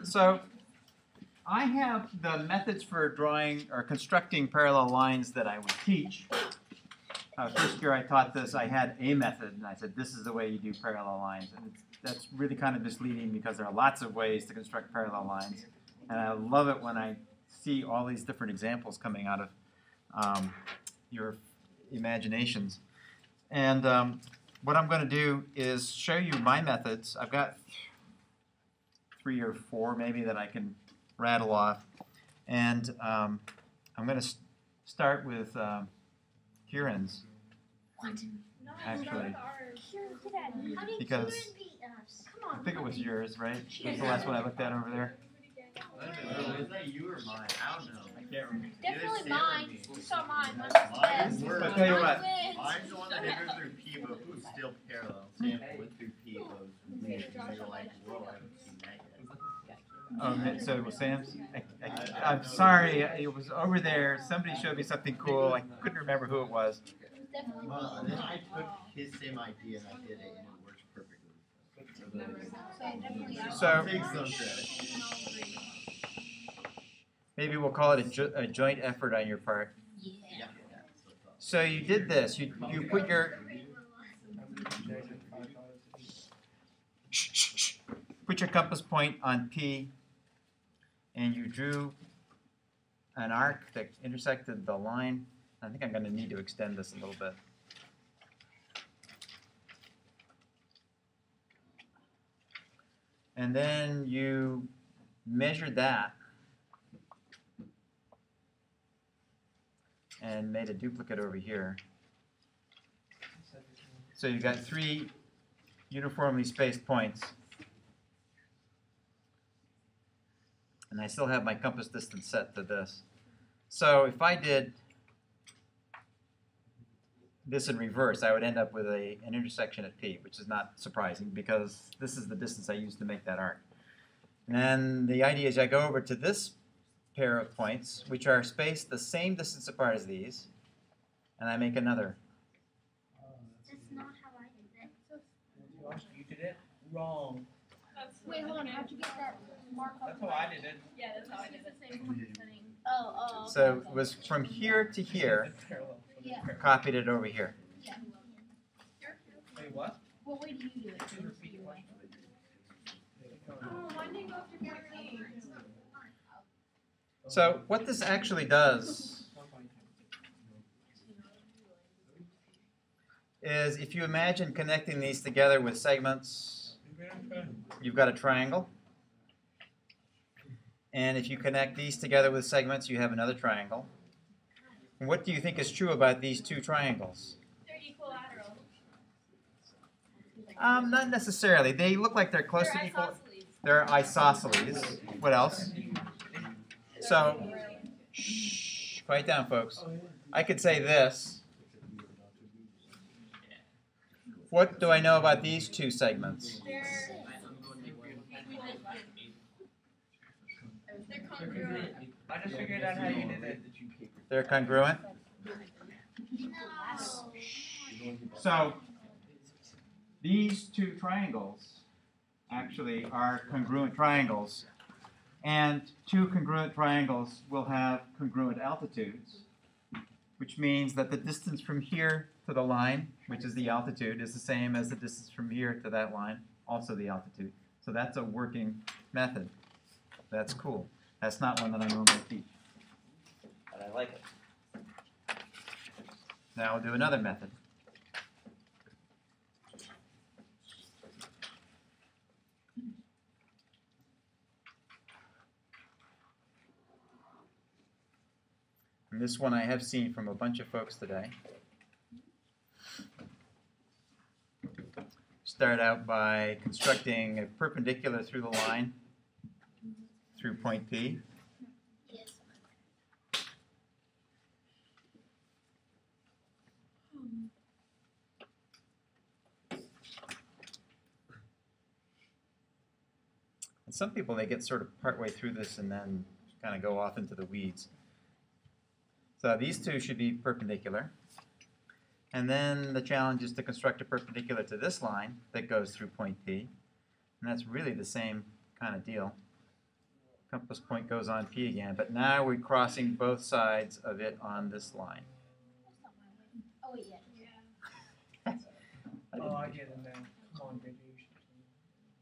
So I have the methods for drawing or constructing parallel lines that I would teach. First year I taught this, I had a method, and I said this is the way you do parallel lines. And that's really kind of misleading because there are lots of ways to construct parallel lines. And I love it when I see all these different examples coming out of your imaginations. And what I'm going to do is show you my methods. I've got 3 or 4 maybe that I can rattle off. And I'm going to start with Kieran's, actually, because I think it was yours, right? That's the last one I looked at over there. Is that you or mine? I don't know. I can't remember. Definitely mine. You saw mine. Mine's I'll tell you what. Mine's the one that didn't go through P, but who's still parallel. Sam went through P, but was weird. You're like, whoa, I haven't seen that yet. Oh, so it was Sam's? I'm sorry, it was over there. Somebody showed me something cool. I couldn't remember who it was. And then I took his same idea and I did it, and it works perfectly. So Take some credit. maybe we'll call it a joint effort on your part. Yeah. So you did this. You put your compass point on P, and you drew an arc that intersected the line. I think I'm going to need to extend this a little bit. And then you measured that and made a duplicate over here. So you've got 3 uniformly spaced points. And I still have my compass distance set to this. So if I did this in reverse, I would end up with an intersection at P, which is not surprising because this is the distance I used to make that arc. And then the idea is I go over to this pair of points, which are spaced the same distance apart as these, and I make another. That's not how I did it. You did it wrong. Wait, hold on. How'd you get that mark up? That's how I did it. Yeah, that's how I did it. Oh. So it was from here to here, Yeah. copied it over here. Yeah. Wait, what? What way do you do it? Mine didn't go after 14. So what this actually does is if you imagine connecting these together with segments, you've got a triangle. And if you connect these together with segments, you have another triangle. And what do you think is true about these 2 triangles? They're equilateral. Not necessarily. They look like they're close to equal. Isosceles. They're isosceles. What else? So, shh, quiet down, folks. I could say this. What do I know about these 2 segments? They're congruent. I just figured out how you did it. They're congruent. So, these 2 triangles actually are congruent triangles. And 2 congruent triangles will have congruent altitudes, which means that the distance from here to the line, which is the altitude, is the same as the distance from here to that line, also the altitude. So that's a working method. That's cool. That's not one that I normally teach, but I like it. Now we'll do another method. And this one I have seen from a bunch of folks today. Start out by constructing a perpendicular through the line through point P. And some people, they get sort of partway through this and then kind of go off into the weeds. So these 2 should be perpendicular. And then the challenge is to construct a perpendicular to this line that goes through point P. And that's really the same kind of deal. Compass point goes on P again, but now we're crossing both sides of it on this line. Oh wait, yeah. I Oh, I didn't- get it now. Come on, baby.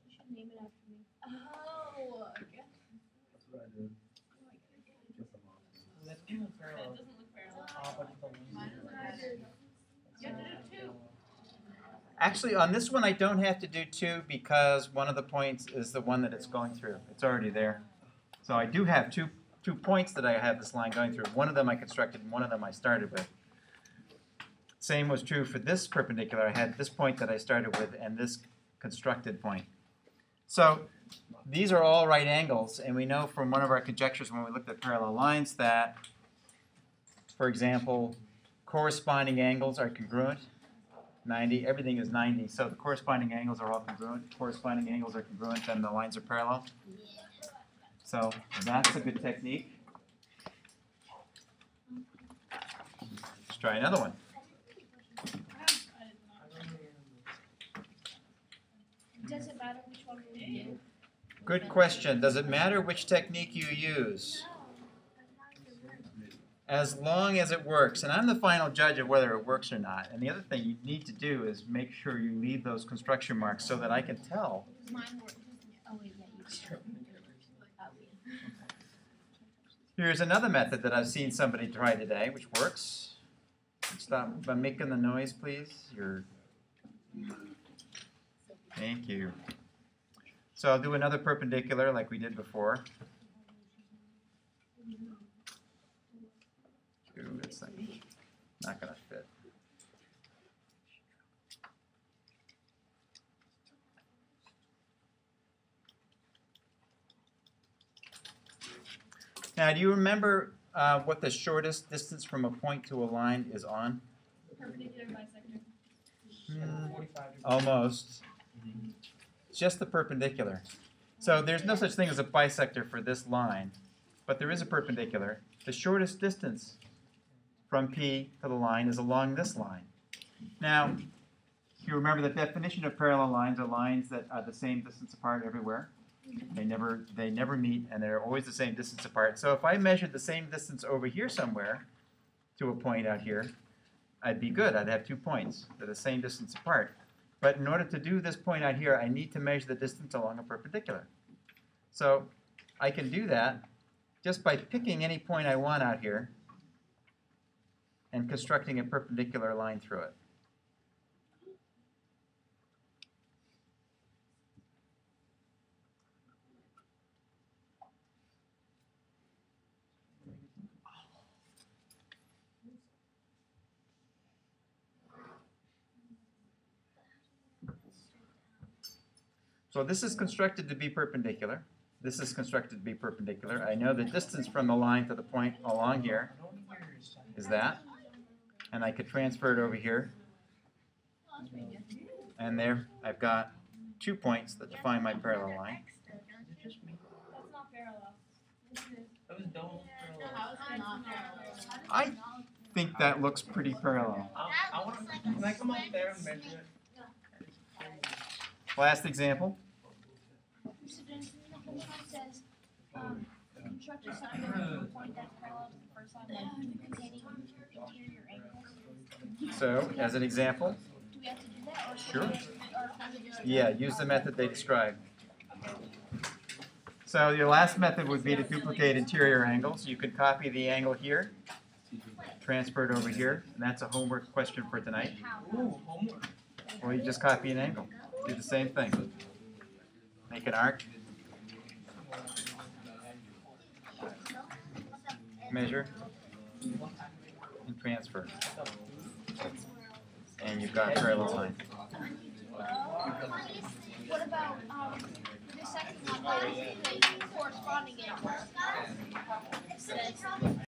You should name it after me. Oh, okay. That doesn't look That parallel. doesn't look parallel. Ah, but it's the Mine doesn't matter. You have to do two. Actually, on this one, I don't have to do 2 because one of the points is the one that it's going through. It's already there. So I do have two points that I have this line going through. One of them I constructed and one of them I started with. Same was true for this perpendicular. I had this point that I started with and this constructed point. So these are all right angles, and we know from one of our conjectures when we looked at parallel lines that, for example, corresponding angles are congruent. 90, everything is 90, so the corresponding angles are all congruent. Corresponding angles are congruent, then the lines are parallel. So that's a good technique. Let's try another one. Does it matter which one we do? Good question. Does it matter which technique you use? As long as it works. And I'm the final judge of whether it works or not. And the other thing you need to do is make sure you leave those construction marks so that I can tell. Mine works. Oh wait, yeah, you do. Here's another method that I've seen somebody try today, which works. Stop by making the noise, please. Thank you. So I'll do another perpendicular like we did before. Ooh, this thing not going to fit. Now, do you remember what the shortest distance from a point to a line is on? Perpendicular bisector. 45 degrees. Almost. It's just the perpendicular. So there's no such thing as a bisector for this line, but there is a perpendicular. The shortest distance from P to the line is along this line. Now, you remember the definition of parallel lines are lines that are the same distance apart everywhere. They never meet, and they're always the same distance apart. So if I measured the same distance over here somewhere to a point out here, I'd be good. I'd have 2 points. They're the same distance apart. But in order to do this point out here, I need to measure the distance along a perpendicular. So I can do that just by picking any point I want out here and constructing a perpendicular line through it. So this is constructed to be perpendicular. This is constructed to be perpendicular. I know the distance from the line to the point along here is that. And I could transfer it over here. And there I've got 2 points that define my parallel line. That's not parallel. That was double parallel. How is it not parallel? I think that looks pretty parallel. I want to. Can I come up there and measure it? Last example. So then the next one says, construct a side of a point that's parallel to the first line by containing interior angles. So, as an example, Do we have to do that, or Sure. or can we just? yeah, use the method they described. So your last method would be to duplicate interior angles. You could copy the angle here, transfer it over here, and that's a homework question for tonight. Ooh, homework. Or you just copy an angle. Do the same thing. Make an arc, measure, and transfer. And you've got a parallel line. What about the second one? The corresponding angles. It says